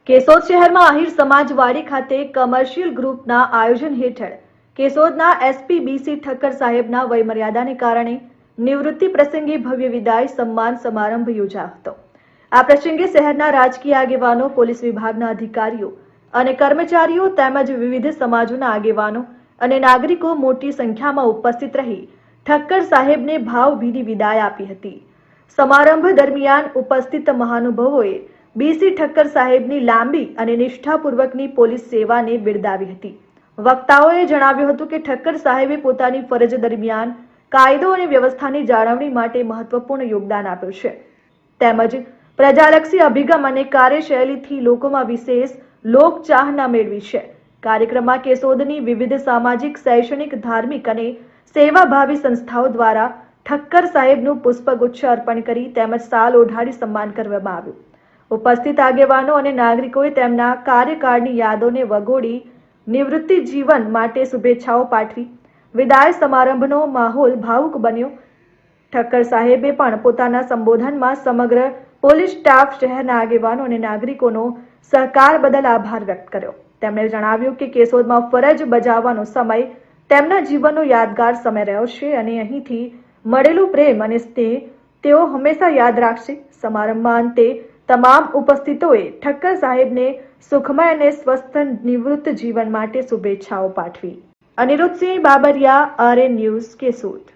કેશોદ શહેરમાં આહિર સમાજવાડી ખાતે કમર્શિયલ ગ્રુપના આયોજન હેઠળ કેશોદના એસપી ઠક્કર સાહેબના વયમર્યાદાને કારણે નિવૃત્તિ પ્રસંગે ભવ્ય વિદાય સન્માન સમારંભ યોજાયો હતો। આ પ્રસંગે શહેરના રાજકીય આગેવાનો, પોલીસ વિભાગના અધિકારીઓ અને કર્મચારીઓ તેમજ વિવિધ સમાજોના આગેવાનો અને નાગરિકો મોટી સંખ્યામાં ઉપસ્થિત રહી ઠક્કર સાહેબને ભાવભીની વિદાય આપી હતી। સમારંભ દરમિયાન ઉપસ્થિત મહાનુભાવોએ ઠક્કર સાહેબની લાંબી અને નિષ્ઠાપૂર્વકની પોલીસ સેવાને બિરદાવી હતી। વક્તાઓએ જણાવ્યું હતું કે ઠક્કર સાહેબે પોતાની ફરજ દરમિયાન કાયદો અને વ્યવસ્થાની જાળવણી માટે મહત્વપૂર્ણ યોગદાન આપ્યું છે, તેમજ પ્રજાલક્ષી અભિગમ અને કાર્યશૈલીથી લોકોમાં વિશેષ લોકચાહના મેળવી છે। કાર્યક્રમમાં કેશોદની વિવિધ સામાજિક, શૈક્ષણિક, ધાર્મિક અને સેવાભાવી સંસ્થાઓ દ્વારા ઠક્કર સાહેબનું પુષ્પગુચ્છ અર્પણ કરી તેમજ શાલ ઓઢાડી સન્માન કરવામાં આવ્યું। ઉપસ્થિત આગેવાનો અને નાગરિકોએ તેમના કાર્યકાળની યાદોને વગોડી નિવૃત્તિ જીવન માટે શુભેચ્છાઓ પાઠવી। વિદાય સમારંભનો માહોલ ભાવુક બન્યો। ઠક્કર સાહેબે પણ પોતાના સંબોધનમાં સમગ્ર પોલીસ સ્ટાફ, શહેરના આગેવાનો અને નાગરિકોનો સહકાર બદલ આભાર વ્યક્ત કર્યો। તેમણે જણાવ્યું કે કેશોદમાં ફરજ બજાવવાનો સમય તેમના જીવનનો યાદગાર સમય રહ્યો છે અને અહીંથી મળેલું પ્રેમ અને સ્નેહ તેઓ હંમેશા યાદ રાખશે। સમારંભમાં અંતે તમામ ઉપસ્થિતોએ ઠક્કર સાહેબને સુખમય અને સ્વસ્થ નિવૃત્ત જીવન માટે શુભેચ્છાઓ પાઠવી। Aniruddhsinh Babariya, RN news, Keshod.